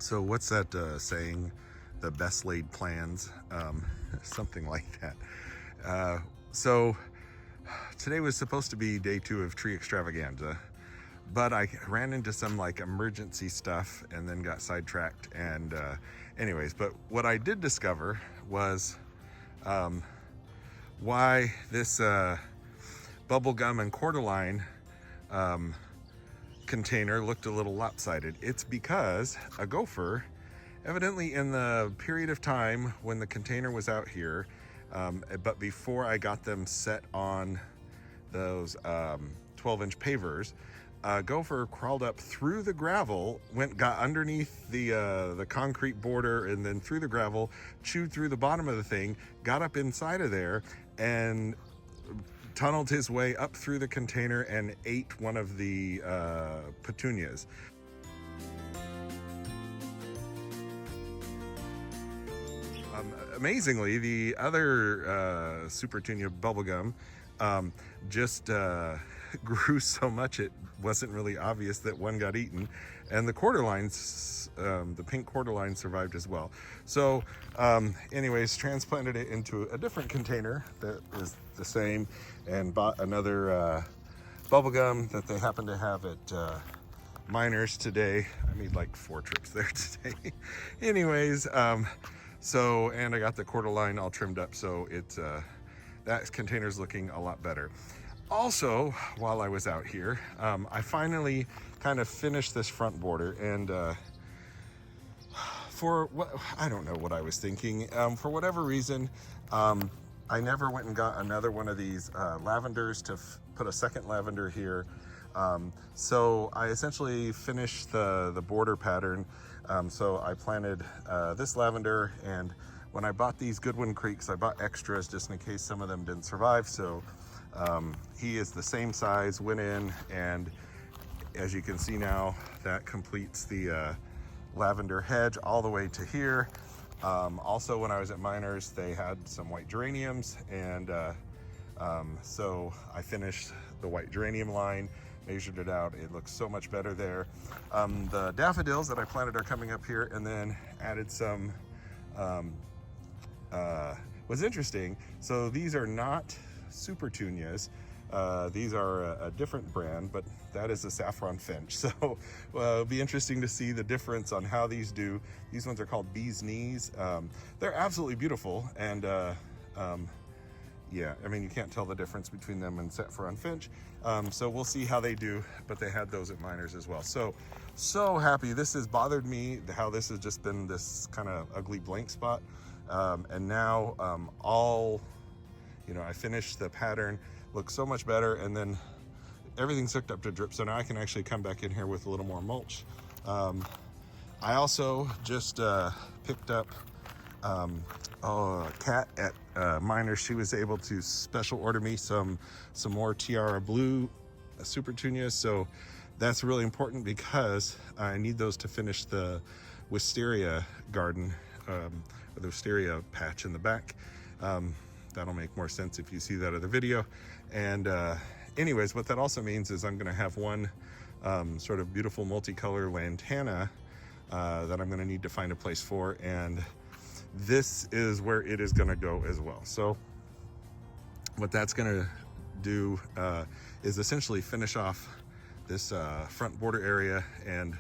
So what's that saying? The best laid plans, something like that. So today was supposed to be day 2 of tree extravaganza, but I ran into some like emergency stuff and then got sidetracked. And anyways, but what I did discover was why this bubble gum and cordyline container looked a little lopsided. It's because a gopher, evidently in the period of time when the container was out here, but before I got them set on those 12-inch pavers, gopher crawled up through the gravel, got underneath the concrete border, and then through the gravel, chewed through the bottom of the thing, got up inside of there, and tunneled his way up through the container and ate one of the petunias. Amazingly, the other super petunia bubblegum just grew so much it wasn't really obvious that one got eaten, and the cordyline, the pink cordyline, survived as well. So anyways, transplanted it into a different container that is the same, and bought another bubblegum that they happen to have at Miners today. I made like 4 trips there today. Anyways, so, and I got the cordyline all trimmed up, so it's that container's looking a lot better. Also, while I was out here, I finally kind of finished this front border, and for what, I don't know what I was thinking. For whatever reason, I never went and got another one of these lavenders to put a second lavender here. So I essentially finished the border pattern. So I planted this lavender, and when I bought these Goodwin Creeks, I bought extras just in case some of them didn't survive. So he is the same size, went in, and as you can see now, that completes the lavender hedge all the way to here. Also, when I was at Miners, they had some white geraniums, and so I finished the white geranium line, measured it out. It looks so much better there. The daffodils that I planted are coming up here, and then added some, was interesting. So these are not super petunias. These are a different brand, but that is a saffron finch. So it'll be interesting to see the difference on how these do. These ones are called bee's knees. They're absolutely beautiful, and yeah, I mean, you can't tell the difference between them and saffron finch. So we'll see how they do, but they had those at Miners as well. So happy. This has bothered me, how this has just been this kind of ugly blank spot. And now I finished the pattern, looks so much better, and then everything's hooked up to drip, so now I can actually come back in here with a little more mulch. I also just picked up a cat at Miners. She was able to special order me some more Tiara Blue super petunias, so that's really important because I need those to finish the wisteria garden, or the wisteria patch in the back. That'll make more sense if you see that other video. And anyways, what that also means is I'm going to have one sort of beautiful multicolor lantana that I'm going to need to find a place for, and this is where it is going to go as well. So what that's going to do is essentially finish off this front border area. And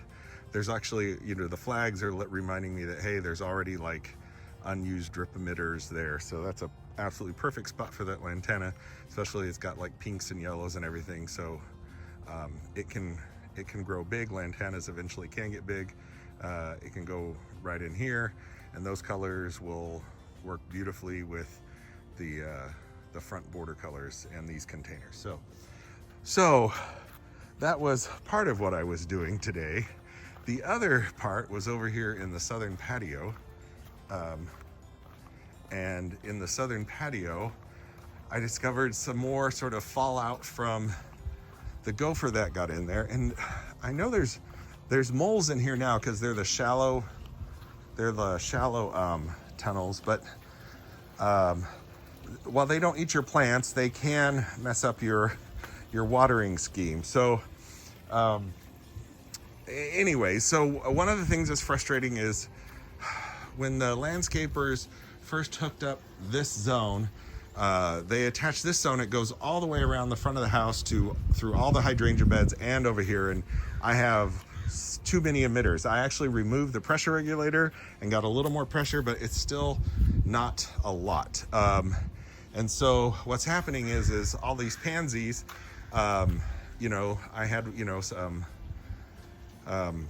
there's actually, the flags are reminding me that, hey, there's already like unused drip emitters there. So that's a absolutely perfect spot for that lantana, especially it's got like pinks and yellows and everything. So it can grow big. Lantanas eventually can get big. It can go right in here, and those colors will work beautifully with the front border colors and these containers. So that was part of what I was doing today. The other part was over here in the southern patio. And in the southern patio, I discovered some more sort of fallout from the gopher that got in there. And I know there's moles in here now because they're the shallow tunnels, but while they don't eat your plants, they can mess up your watering scheme. So anyway, so one of the things that's frustrating is when the landscapers first hooked up this zone, they attached this zone. It goes all the way around the front of the house through all the hydrangea beds and over here. And I have too many emitters. I actually removed the pressure regulator and got a little more pressure, but it's still not a lot. And so what's happening is all these pansies, you know, I had, you know, some an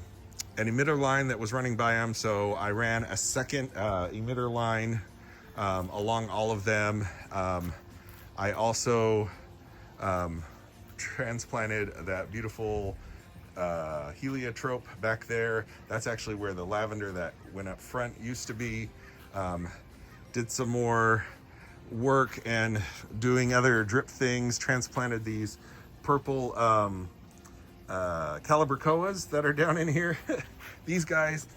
emitter line that was running by them, so I ran a second emitter line along all of them. I also transplanted that beautiful heliotrope back there. That's actually where the lavender that went up front used to be. Did some more work and doing other drip things, transplanted these purple calibrachoas that are down in here. These guys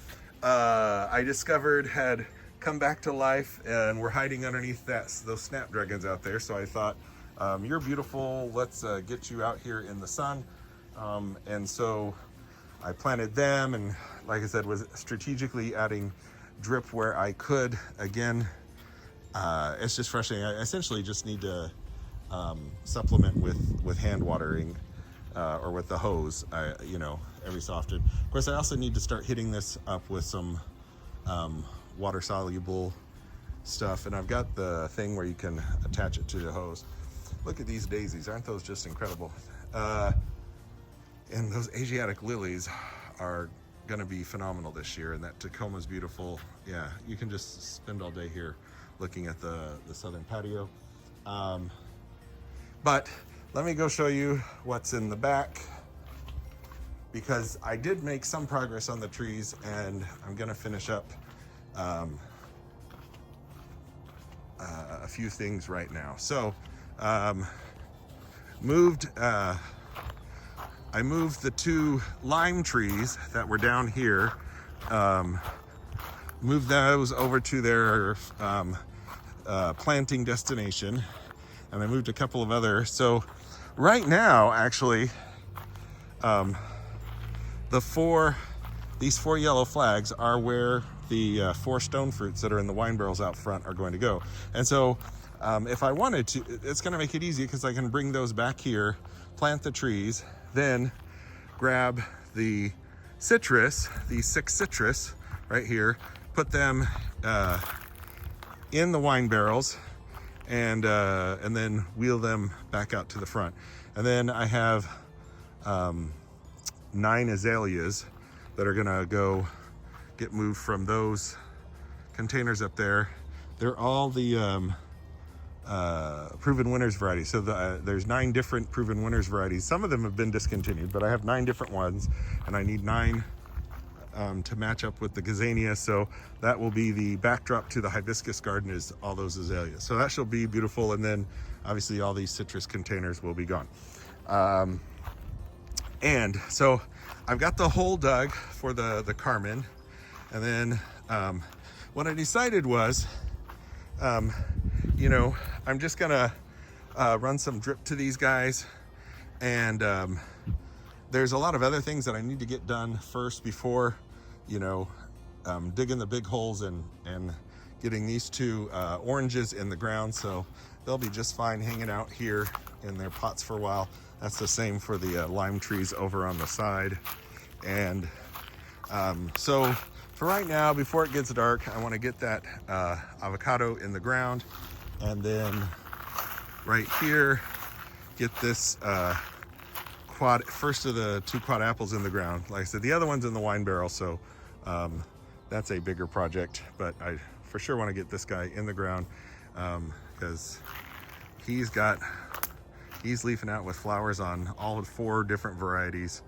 I discovered had come back to life and were hiding underneath those snapdragons out there. So I thought, you're beautiful, let's get you out here in the sun. And so I planted them, and like I said, was strategically adding drip where I could. Again, it's just frustrating. I essentially just need to supplement with hand watering or with the hose, you know, every so often. Of course, I also need to start hitting this up with some water soluble stuff, and I've got the thing where you can attach it to the hose. Look at these daisies, aren't those just incredible? And those Asiatic lilies are gonna be phenomenal this year, and that Tacoma's beautiful. Yeah, you can just spend all day here looking at the southern patio. But let me go show you what's in the back, because I did make some progress on the trees, and I'm gonna finish up a few things right now. So I moved the 2 lime trees that were down here, moved those over to their planting destination, and I moved a couple of others. So right now, actually, these 4 yellow flags are where the 4 stone fruits that are in the wine barrels out front are going to go. And so if I wanted to, it's going to make it easy, because I can bring those back here, plant the trees, then grab the citrus, these 6 citrus right here, put them in the wine barrels, and then wheel them back out to the front. And then I have 9 azaleas that are gonna go get moved from those containers up there. They're all the Proven Winners varieties. So there's 9 different Proven Winners varieties. Some of them have been discontinued, but I have 9 different ones, and I need 9 to match up with the gazania. So that will be the backdrop to the hibiscus garden, is all those azaleas. So that shall be beautiful. And then obviously all these citrus containers will be gone. And so I've got the hole dug for the Carmen. And then what I decided was, you know, I'm just gonna run some drip to these guys, and there's a lot of other things that I need to get done first before, you know, digging the big holes and getting these 2 oranges in the ground. So they'll be just fine hanging out here in their pots for a while. That's the same for the lime trees over on the side. And so for right now, before it gets dark, I want to get that avocado in the ground, and then right here get this first of the 2 quad apples in the ground. Like I said, the other one's in the wine barrel, so that's a bigger project, but I for sure want to get this guy in the ground, because he's leafing out with flowers on all 4 different varieties.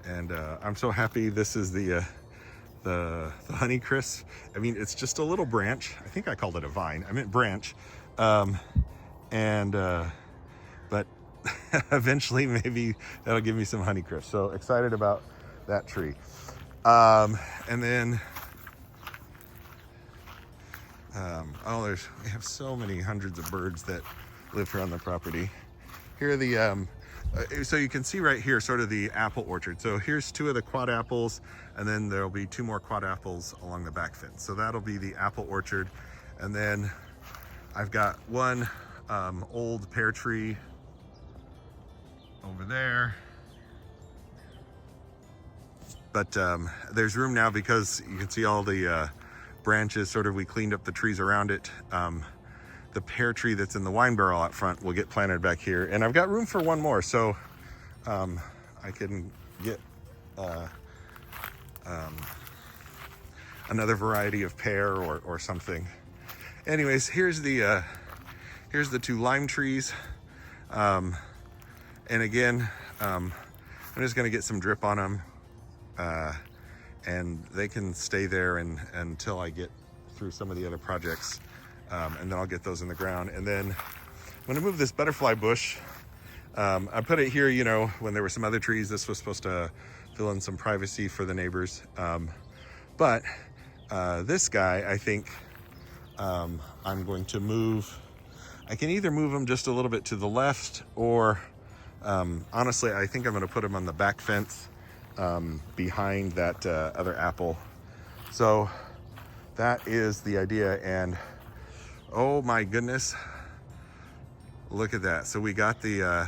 And I'm so happy. This is the Honeycrisp. I mean, it's just a little branch. I think I called it a vine. I meant branch. But eventually maybe that'll give me some Honeycrisp. So excited about that tree. And then, we have so many hundreds of birds that live here on the property. Here are So you can see right here sort of the apple orchard. So here's 2 of the quad apples, and then there'll be 2 more quad apples along the back fence. So that'll be the apple orchard. And then I've got one old pear tree over there. But there's room now because you can see all the branches, sort of, we cleaned up the trees around it. The pear tree that's in the wine barrel out front will get planted back here. And I've got room for one more, so I can get another variety of pear or something. Anyways, here's the 2 lime trees. And again, I'm just gonna get some drip on them. And they can stay there until I get through some of the other projects, and then I'll get those in the ground. And then I'm going to move this butterfly bush. I put it here, you know, when there were some other trees. This was supposed to fill in some privacy for the neighbors. But this guy, I think I'm going to move. I can either move him just a little bit to the left, or honestly, I think I'm going to put him on the back fence behind that other apple. So that is the idea. And oh my goodness, look at that. So we got the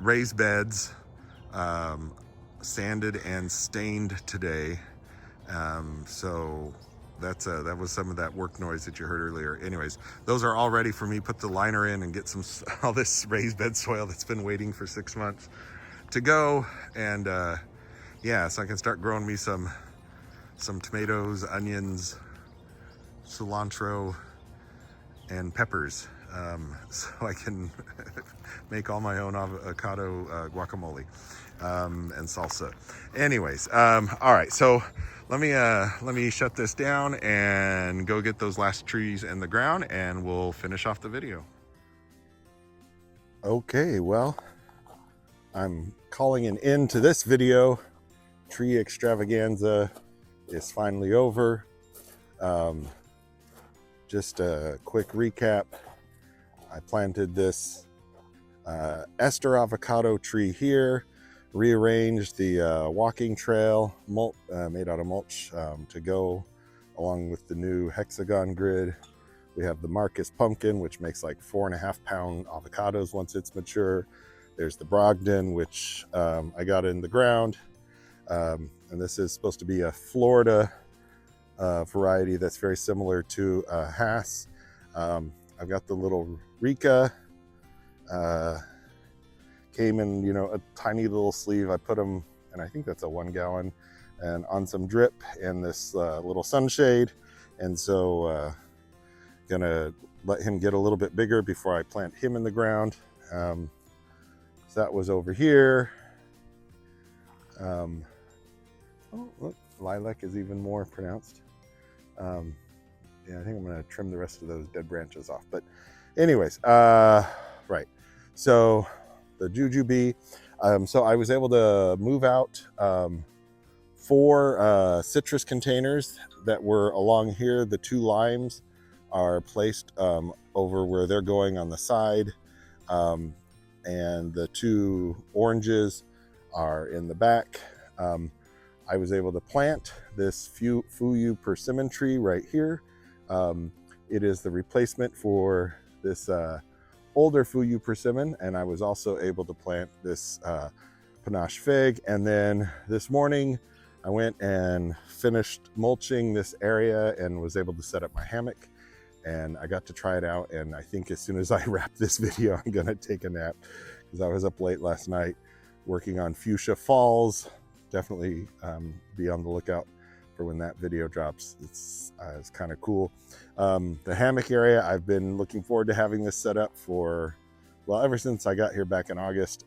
raised beds sanded and stained today. So that was some of that work noise that you heard earlier. Anyways, those are all ready for me. Put the liner in and get all this raised bed soil that's been waiting for 6 months to go. And yeah, so I can start growing me some tomatoes, onions, cilantro, and peppers, so I can make all my own avocado guacamole and salsa. Anyways, all right, so let me shut this down and go get those last trees in the ground, and we'll finish off the video. Okay, well, I'm calling an end to this video. Tree extravaganza is finally over. Just a quick recap. I planted this ester avocado tree here, rearranged the walking trail made out of mulch to go along with the new hexagon grid. We have the Marcus pumpkin, which makes like 4.5 pound avocados once it's mature. There's the Brogdon, which I got in the ground. And this is supposed to be a Florida variety that's very similar to Hass. I've got the little Rika. Came in, you know, a tiny little sleeve. I put them, and I think that's a 1 gallon, and on some drip and this little sunshade. And so gonna let him get a little bit bigger before I plant him in the ground. So that was over here. Oh, look, lilac is even more pronounced. Yeah, I think I'm gonna trim the rest of those dead branches off. But anyways, right. So the jujube. So I was able to move out 4 citrus containers that were along here. The 2 limes are placed over where they're going on the side. And the 2 oranges are in the back. I was able to plant this Fuyu persimmon tree right here. It is the replacement for this older Fuyu persimmon, and I was also able to plant this panache fig. And then this morning I went and finished mulching this area and was able to set up my hammock, and I got to try it out. And I think as soon as I wrap this video, I'm gonna take a nap because I was up late last night working on Fuchsia Falls. Definitely be on the lookout for when that video drops. It's kind of cool. The hammock area, I've been looking forward to having this set up for, well, ever since I got here back in August.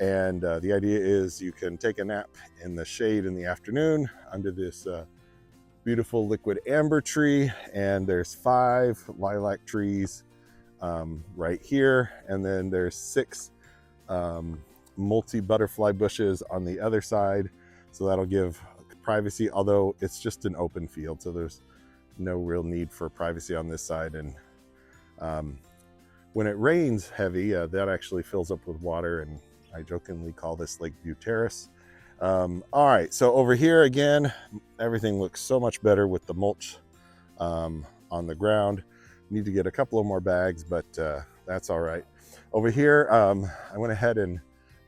And the idea is you can take a nap in the shade in the afternoon under this beautiful liquid amber tree. And there's 5 lilac trees right here. And then there's 6 multi-butterfly bushes on the other side. So that'll give privacy, although it's just an open field. So there's no real need for privacy on this side. And When it rains heavy, that actually fills up with water, and I jokingly call this Lake View Terrace. All right, so over here again, everything looks so much better with the mulch on the ground. Need to get a couple of more bags, but that's all right. Over here, I went ahead and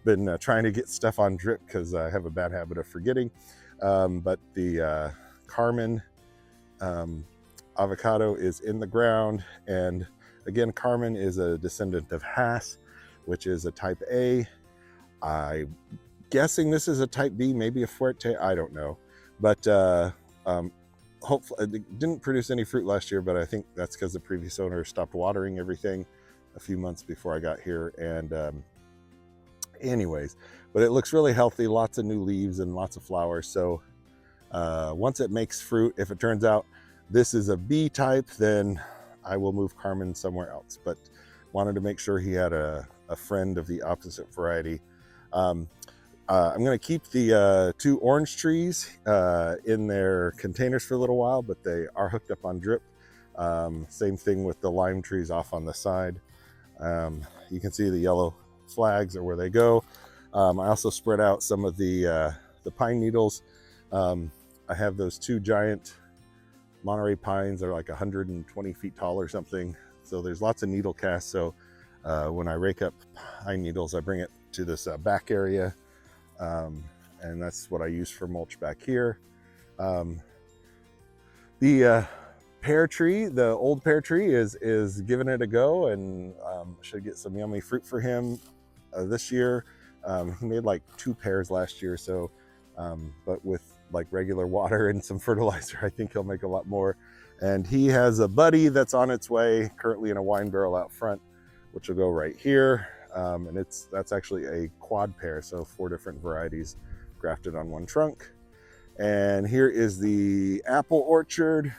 been trying to get stuff on drip because I have a bad habit of forgetting. But the Carmen avocado is in the ground, and again, Carmen is a descendant of Hass, which is a type A. I'm guessing this is a type B, maybe a Fuerte, I don't know. But hopefully, it didn't produce any fruit last year, but I think that's because the previous owner stopped watering everything a few months before I got here. And anyways, but it looks really healthy, lots of new leaves and lots of flowers. So once it makes fruit, if it turns out this is a B type, then I will move Carmen somewhere else. But wanted to make sure he had a friend of the opposite variety. I'm going to keep the 2 orange trees in their containers for a little while, but they are hooked up on drip. Same thing with the lime trees off on the side. You can see the yellow flags are where they go. I also spread out some of the pine needles. I have those 2 giant Monterey pines. They're like 120 feet tall or something. So there's lots of needle casts. So when I rake up pine needles, I bring it to this back area. And that's what I use for mulch back here. The pear tree, the old pear tree is giving it a go, and should get some yummy fruit for him this year. He made like 2 pears last year, so but with like regular water and some fertilizer, I think he'll make a lot more. And he has a buddy that's on its way, currently in a wine barrel out front, which will go right here. And that's actually a quad pear, so 4 different varieties grafted on one trunk. And here is the apple orchard.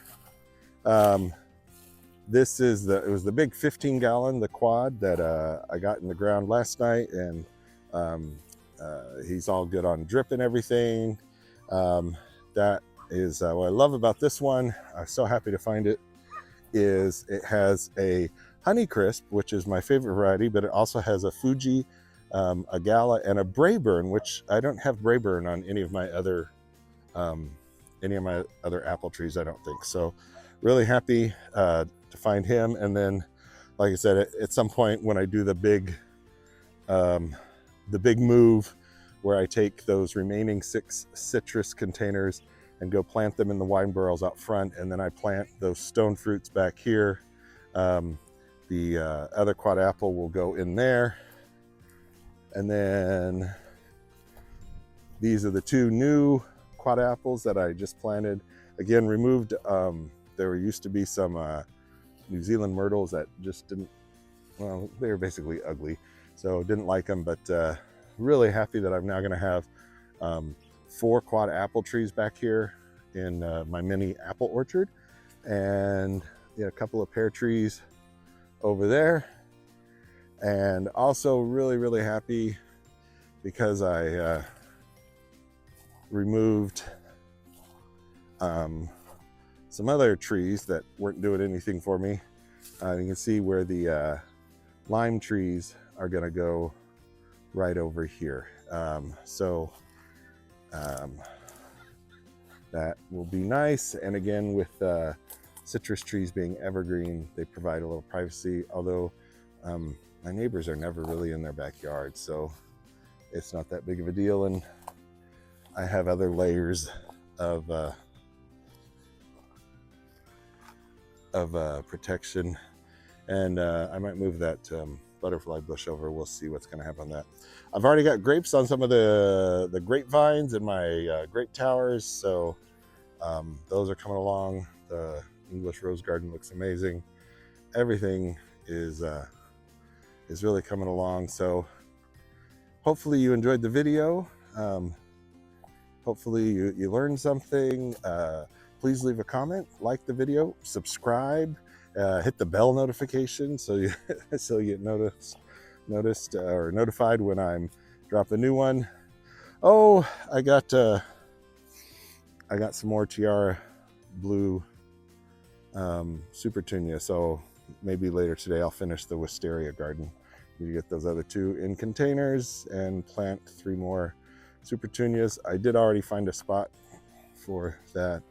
This is it was the big 15-gallon, the quad that I got in the ground last night, and he's all good on drip and everything. That is what I love about this one. I'm so happy to find it. Is it has a Honeycrisp, which is my favorite variety, but it also has a Fuji, a Gala, and a Brayburn, which I don't have Brayburn on any of my other apple trees, I don't think. So really happy to find him. And then, like I said, at some point when I do the big move where I take those remaining 6 citrus containers and go plant them in the wine barrels out front, and then I plant those stone fruits back here. The other quad apple will go in there. And then these are the 2 new quad apples that I just planted. Again, removed, there used to be some New Zealand myrtles that just didn't, well, they were basically ugly, so didn't like them. But really happy that I'm now going to have 4 quad apple trees back here in my mini apple orchard, and a couple of pear trees over there. And also really happy because I removed some other trees that weren't doing anything for me. You can see where the lime trees are going to go right over here. That will be nice. And again, with citrus trees being evergreen, they provide a little privacy, although my neighbors are never really in their backyard, so it's not that big of a deal. And I have other layers of protection, and I might move that butterfly bush over. We'll see what's going to happen on that. I've already got grapes on some of the grapevines in my grape towers, so those are coming along. The English rose garden looks amazing. Everything is really coming along. So hopefully you enjoyed the video. Hopefully you learned something. Please leave a comment, like the video, subscribe, hit the bell notification so you get noticed or notified when I'm drop a new one. Oh, I got some more Tiara Blue super petunia. So maybe later today I'll finish the wisteria garden. Need to get those other 2 in containers and plant 3 more super petunias. I did already find a spot for that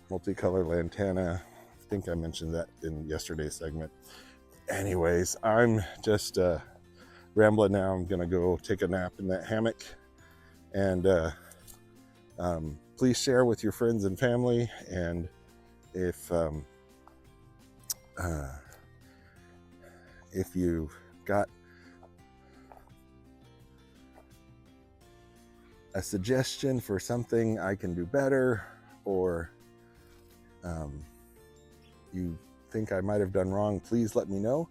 multicolor lantana. I think I mentioned that in yesterday's segment. Anyways, I'm just rambling now. I'm gonna go take a nap in that hammock, and please share with your friends and family. And if you got a suggestion for something I can do better, or you think I might have done wrong, please let me know.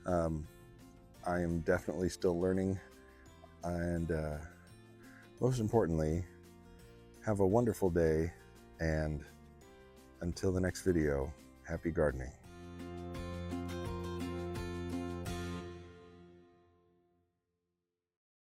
I am definitely still learning, and most importantly, have a wonderful day, and until the next video, happy gardening.